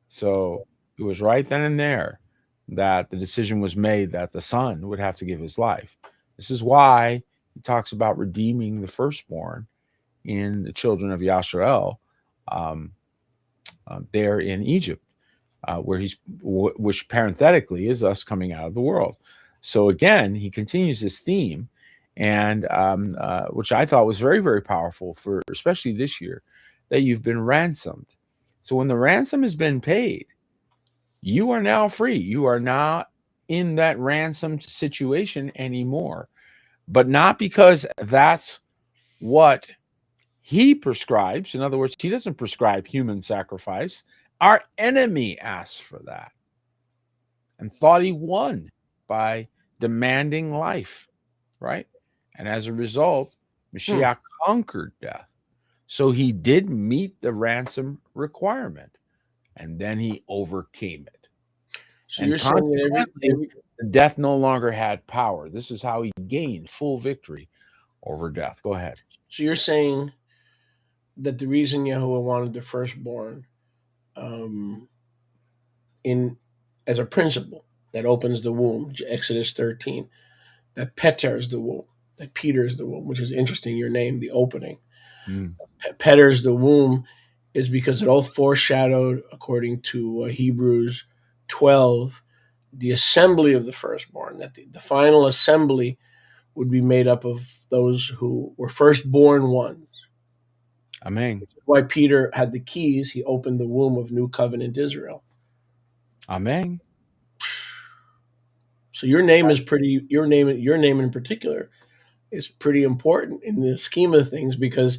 So it was right then and there that the decision was made that the son would have to give his life. This is why he talks about redeeming the firstborn in the children of Yasharel there in Egypt, which parenthetically is us coming out of the world. So again, he continues this theme, and which I thought was very, very powerful for especially this year, that you've been ransomed. So when the ransom has been paid, you are now free. You are not in that ransomed situation anymore, but not because that's what he prescribes. In other words, he doesn't prescribe human sacrifice. Our enemy asked for that and thought he won by demanding life, right? And as a result, Mashiach conquered death. So he did meet the ransom requirement, and then he overcame it. So And you're saying that consequently, death no longer had power. This is how he gained full victory over death. Go ahead. so you're saying that the reason Yahuwah wanted the firstborn, um, in as a principle that opens the womb, Exodus 13, that Peter is the womb, that Peter is the womb, which is interesting. Your name, the opening. Peter is the womb, is because it all foreshadowed, according to Hebrews 12, the assembly of the firstborn, that the final assembly would be made up of those who were firstborn ones. Amen. Why Peter had the keys, he opened the womb of New Covenant Israel. Amen. So your name is pretty. Your name in particular is pretty important in the scheme of things, because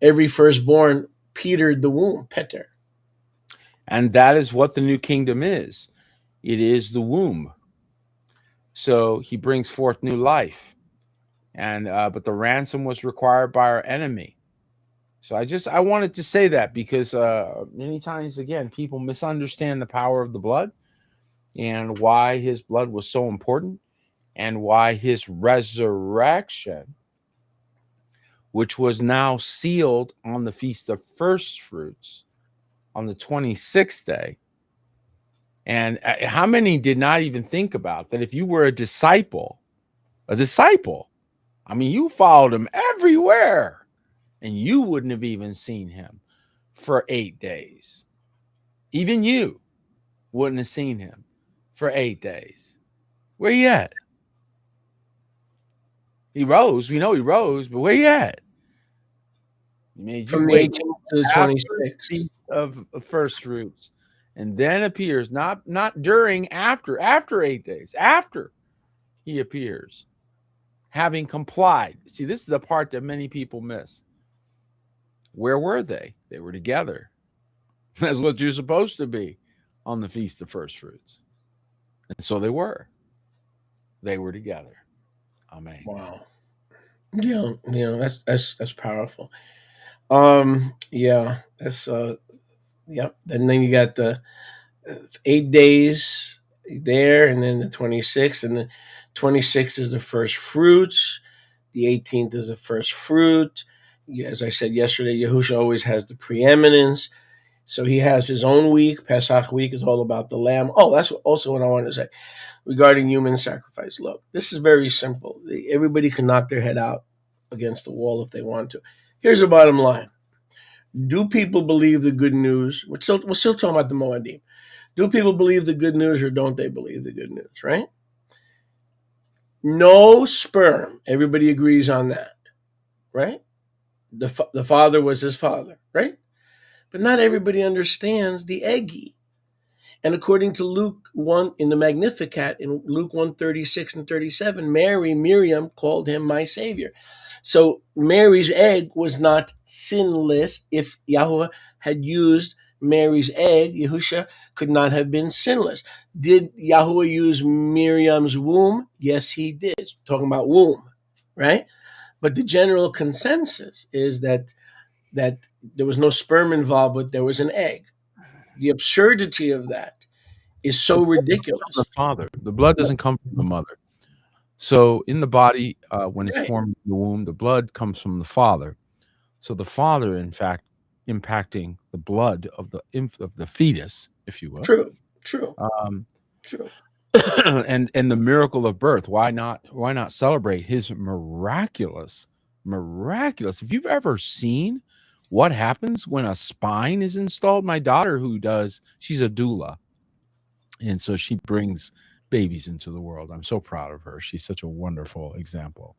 every firstborn petered the womb, Peter. And that is what the new kingdom is. It is the womb. So he brings forth new life. And but the ransom was required by our enemy. So I wanted to say that, because many times, again, people misunderstand the power of the blood and why his blood was so important, and why his resurrection, which was now sealed on the Feast of First Fruits on the 26th day. And how many did not even think about that? If you were a disciple, I mean, you followed him everywhere, and you wouldn't have even seen him for 8 days. Even you wouldn't have seen him for 8 days. Where you at? He rose. We know he rose, but where you at? He made you From the wait 18th to the 26th. Feast of First Fruits, and then appears, not during, after 8 days, after he appears, having complied. See, this is the part that many people miss. Where were they? They were together. That's what you're supposed to be on the Feast of First Fruits. And so they were. They were together. Amen. Wow. Yeah, that's powerful. Yeah, that's yep. And then you got the 8 days there, and then the 26th, and the 26th is the first fruits. The 18th is the first fruit. As I said yesterday, Yahusha always has the preeminence. So he has his own week. Pesach week is all about the lamb. Oh, that's also what I wanted to say regarding human sacrifice. Look, this is very simple. Everybody can knock their head out against the wall if they want to. Here's the bottom line. Do people believe the good news? We're still talking about the Moedim. Do people believe the good news, or don't they believe the good news, right? No sperm. Everybody agrees on that, right? The father was his father, right? But not everybody understands the eggy. And according to Luke 1 in the Magnificat, in Luke 1:36 and 37, Miriam called him my savior. So Mary's egg was not sinless. If Yahweh had used Mary's egg, Yahusha could not have been sinless. Did Yahweh use Miriam's womb? Yes, he did. Talking about womb, right? But the general consensus is that there was no sperm involved, but there was an egg. The absurdity of that is so ridiculous. The father, the blood doesn't come from the mother. So in the body, when it's formed in the womb, the blood comes from the father. So the father, in fact, impacting the blood of the fetus, if you will. True. True. and the miracle of birth. Why not celebrate his miraculous? If you've ever seen what happens when a spine is installed, my daughter, she's a doula, and so she brings babies into the world. I'm so proud of her. She's such a wonderful example.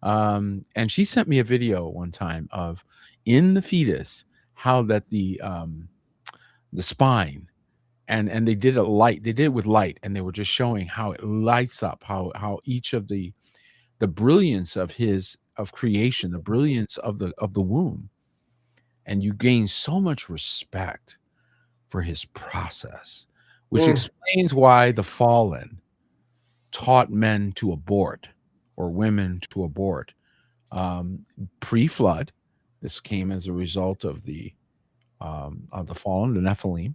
And she sent me a video one time of in the fetus how that the spine, and they did it with light, and they were just showing how it lights up, how each of the brilliance of creation, the brilliance of the womb, and you gain so much respect for his process, which explains why the fallen taught men to abort, or women to abort, pre-flood, This came as a result of the fallen, the Nephilim,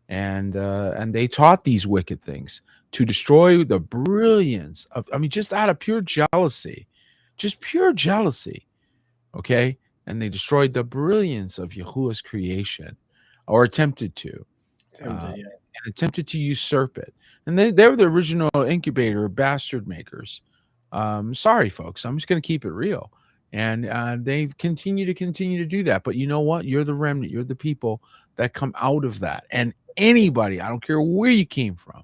and they taught these wicked things to destroy the brilliance of. I mean, just out of pure jealousy, just pure jealousy. Okay, and they destroyed the brilliance of Yahuwah's creation, or attempted to. Attempted, yeah. And attempted to usurp it. And they were the original incubator of bastard makers. Sorry, folks. I'm just going to keep it real. And they continue to do that. But you know what? You're the remnant. You're the people that come out of that. And anybody, I don't care where you came from,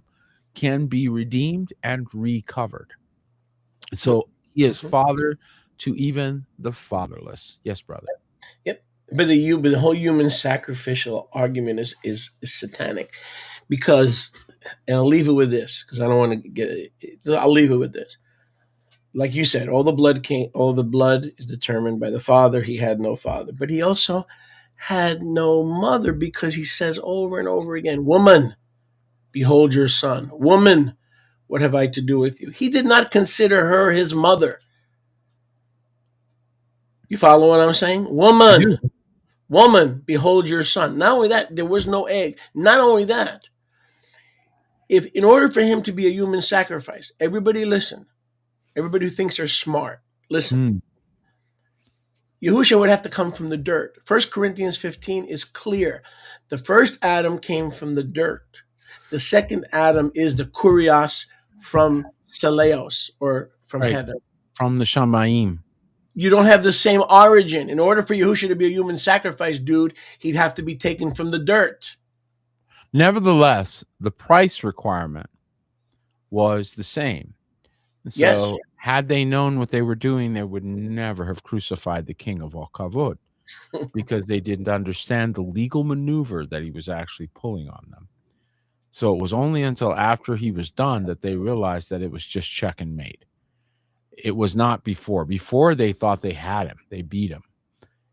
can be redeemed and recovered. So he is father to even the fatherless. Yes, brother. Yep. But the whole human sacrificial argument is satanic, because, and I'll leave it with this because I don't want to get it. I'll leave it with this. Like you said, all the blood is determined by the father. He had no father, but he also had no mother, because he says over and over again, "Woman, behold your son. Woman, what have I to do with you?" He did not consider her his mother. You follow what I'm saying? Woman, behold your son. Not only that, there was no egg. Not only that, if in order for him to be a human sacrifice, everybody listen. Everybody who thinks they're smart, listen. Yahusha would have to come from the dirt. 1 Corinthians 15 is clear. The first Adam came from the dirt. The second Adam is the Kurios from Seleos, or from heaven. From the Shamayim. You don't have the same origin. In order for Yahusha to be a human sacrifice, dude, he'd have to be taken from the dirt. Nevertheless, the price requirement was the same. So yes. Had they known what they were doing, they would never have crucified the king of all kavod, because they didn't understand the legal maneuver that he was actually pulling on them. So it was only until after he was done that they realized that it was just check and mate. It was not before. Before, they thought they had him. They beat him.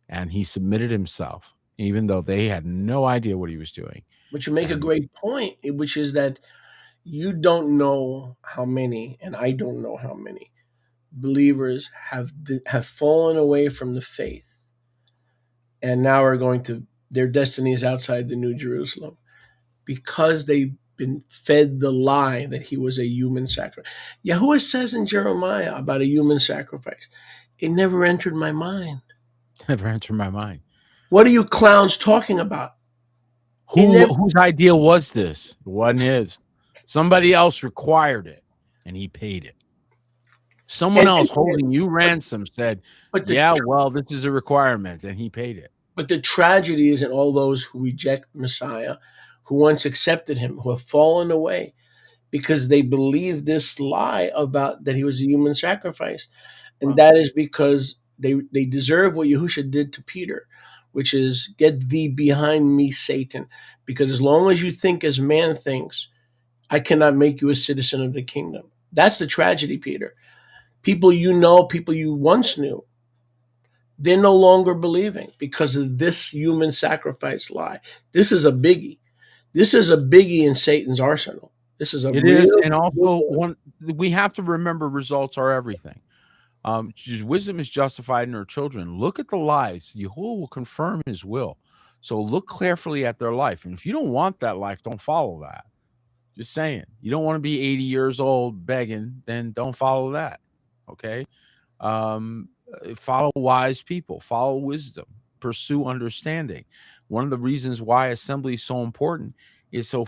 And he submitted himself, even though they had no idea what he was doing. But you make a great point, which is that you don't know how many, and I don't know how many believers have fallen away from the faith, and now are going to, their destiny is outside the New Jerusalem, because they've been fed the lie that he was a human sacrifice. Yahuwah says in Jeremiah about a human sacrifice, it never entered my mind. Never entered my mind. What are you clowns talking about? Whose idea was this? It wasn't his. Somebody else required it, and he paid it. Someone else holding you ransom said, well, this is a requirement, and he paid it. But the tragedy is in all those who reject Messiah, who once accepted him, who have fallen away because they believe this lie about that he was a human sacrifice. And that is because they deserve what Yahusha did to Peter, which is, get thee behind me, Satan. Because as long as you think as man thinks, I cannot make you a citizen of the kingdom. That's the tragedy, Peter. People you know, people you once knew, they're no longer believing because of this human sacrifice lie. This is a biggie. This is a biggie in Satan's arsenal. This is a and also we have to remember, results are everything. Wisdom is justified in her children. Look at the lives. Yahuwah will confirm his will. So look carefully at their life. And if you don't want that life, don't follow that. Just saying. You don't want to be 80 years old begging, then don't follow that. Okay? Follow wise people. Follow wisdom. Pursue understanding. One of the reasons why assembly is so important is so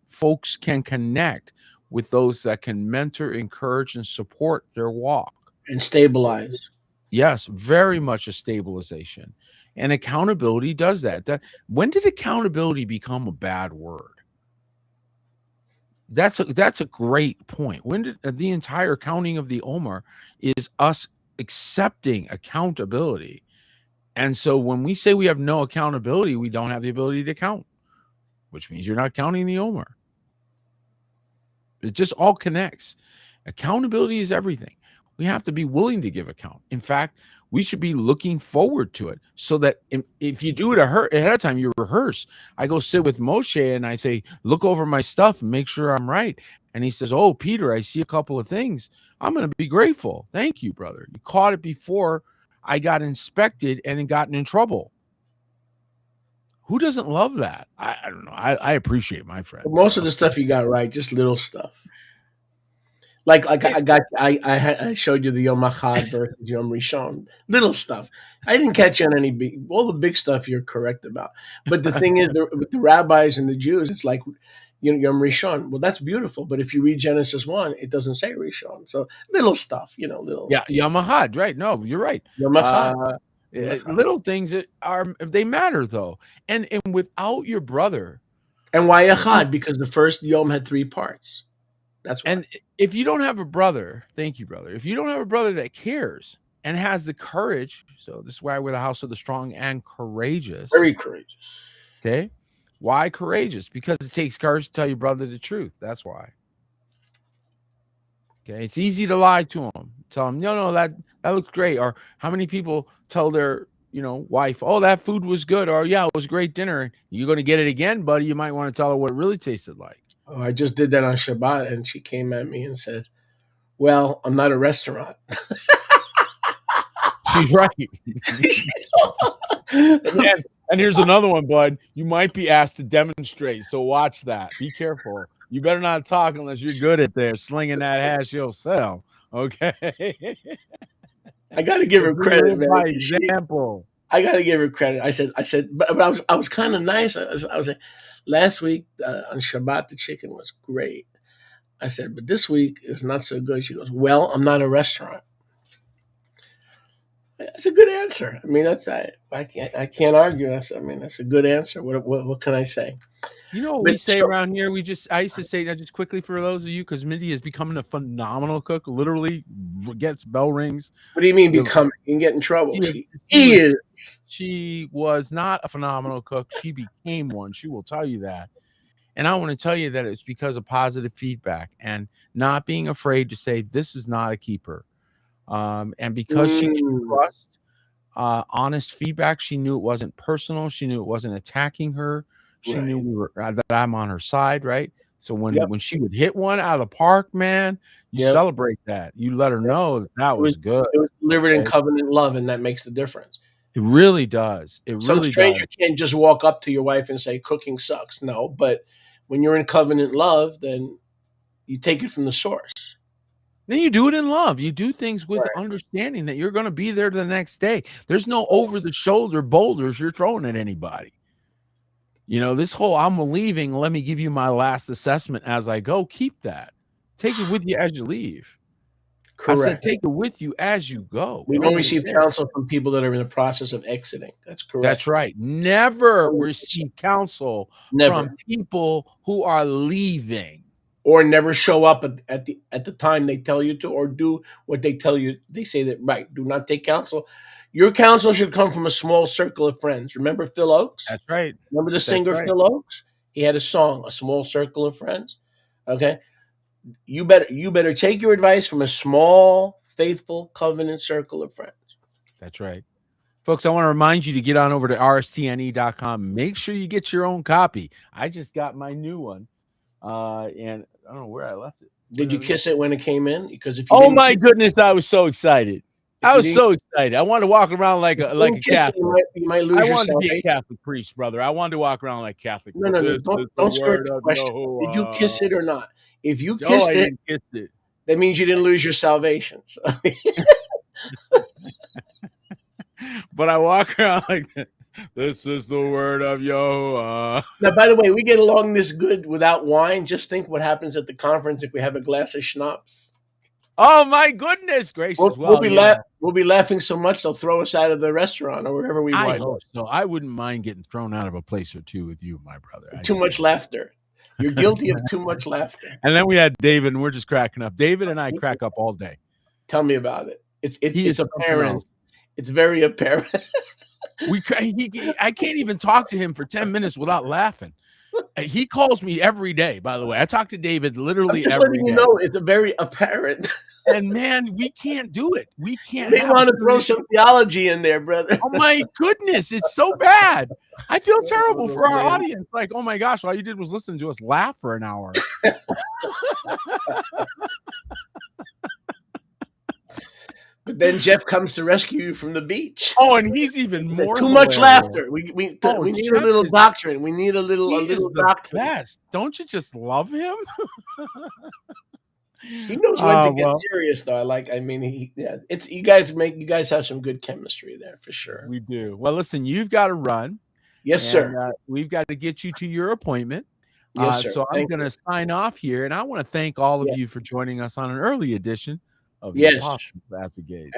folks can connect with those that can mentor, encourage, and support their walk. And stabilize. Yes, very much a stabilization. And accountability does that. When did accountability become a bad word? That's a great point. When did the entire counting of the Omer is us accepting accountability? And so when we say we have no accountability, we don't have the ability to count, which means you're not counting the Omer. It just all connects. Accountability is everything. We have to be willing to give account. In fact, we should be looking forward to it, so that if you do it ahead of time, you rehearse. I go sit with Moshe and I say, look over my stuff and make sure I'm right. And he says, oh, Peter, I see a couple of things. I'm going to be grateful. Thank you, brother. You caught it before I got inspected and gotten in trouble. Who doesn't love that? I don't know. I appreciate my friends. Most of the stuff you got right, just little stuff. Like I showed you the Yom Echad versus Yom Rishon. Little stuff. I didn't catch you on any big. All the big stuff you're correct about. But the thing is, with the rabbis and the Jews, it's like Yom Rishon. Well, that's beautiful. But if you read Genesis 1, it doesn't say Rishon. So little stuff, little. Yeah, Yom Echad, right? No, you're right. Yom Echad. Little things that they matter though, and without your brother. And why Echad? Because the first Yom had 3 parts. That's why. And if you don't have a brother, thank you, brother. If you don't have a brother that cares and has the courage, so this is why we're the house of the strong and courageous. Very courageous. Okay. Why courageous? Because it takes courage to tell your brother the truth. That's why. Okay. It's easy to lie to him. Tell him, no, that looks great. Or how many people tell their wife, oh, that food was good, or yeah, it was a great dinner. You're going to get it again, buddy. You might want to tell her what it really tasted like. Oh, I just did that on Shabbat, and she came at me and said, well, I'm not a restaurant. She's right. And here's another one, bud. You might be asked to demonstrate, so watch that. Be careful. You better not talk unless you're good at there slinging that hash yourself. Okay. I got to give her credit, man. By example. I got to give her credit. I said, but I was kind of nice. I was like, last week on Shabbat, the chicken was great. I said, but this week it was not so good. She goes, well, I'm not a restaurant. That's a good answer. I mean, I can't argue. That's a good answer. What can I say? You know what we say around here? I used to say that just quickly for those of you, because Mindy is becoming a phenomenal cook. Literally gets bell rings. What do you mean becoming? You can get in trouble. She was not a phenomenal cook. She became one. She will tell you that. And I want to tell you that it's because of positive feedback and not being afraid to say this is not a keeper. And because she can trust honest feedback, she knew it wasn't personal. She knew it wasn't attacking her. She knew that I'm on her side, right? So when she would hit one out of the park, man, you celebrate that. You let her know that was good. It was delivered in covenant love, and that makes the difference. It really does. Some stranger can't just walk up to your wife and say cooking sucks. No, but when you're in covenant love, then you take it from the source. Then you do it in love. You do things with understanding that you're going to be there the next day. There's no over-the-shoulder boulders you're throwing at anybody. This whole I'm leaving, let me give you my last assessment as I go. Keep that. Take it with you as you leave. Correct. I said take it with you as you go. We don't receive counsel from people that are in the process of exiting. That's correct. That's right. Never receive counsel from people who are leaving. Or never show up at the time they tell you to, or do what they tell you. They say that, right, do not take counsel. Your counsel should come from a small circle of friends. Remember Phil Oakes? That's right. Remember the singer Phil Oakes? He had a song, A Small Circle of Friends. Okay? You better take your advice from a small, faithful, covenant circle of friends. That's right. Folks, I want to remind you to get on over to rstne.com. Make sure you get your own copy. I just got my new one. And I don't know where I left it. Did you kiss it when it came in? Because if you my goodness, I was so excited. I was so excited. I wanted to walk around like a Catholic. You might lose I wanted to be a Catholic priest, brother. I wanted to walk around like Catholic. No. Don't skirt the question. Did you kiss it or not? If you kissed it, that means you didn't lose your salvation. So. But I walk around like that. This is the word of Yahuwah. Now, by the way, we get along this good without wine. Just think what happens at the conference if we have a glass of schnapps. Oh, my goodness gracious. We'll be laughing so much they'll throw us out of the restaurant or wherever we want. I hope so. I wouldn't mind getting thrown out of a place or two with you, my brother. Too much laughter. You're guilty of too much laughter. And then we had David, and we're just cracking up. David and I crack up all day. Tell me about it. It's apparent. It's very apparent. I can't even talk to him for 10 minutes without laughing. He calls me every day, by the way. I talk to David literally every day. Letting you know it's a very apparent. And man, we can't do it. We can't. They want to throw some theology in there, brother. Oh my goodness, it's so bad. I feel terrible for our audience. Like, oh my gosh, all you did was listen to us laugh for an hour. But But then Jeff comes to rescue you from the beach. Oh, and he's even more Too much hilarious. laughter. We need Oh, a Jeff little is- doctrine. We need a He little is the doctrine. best. Don't you just love him? He knows when to get well, serious, though. I mean, it's you guys have some good chemistry there for sure. we do. Well, listen, you've got to run. Yes, and, sir. We've got to get you to your appointment. Yes, sir. So I'm Thank going you. to sign off here, and I want to thank all of Yeah. you for joining us on an early edition of Yes. Impossible at the Gates.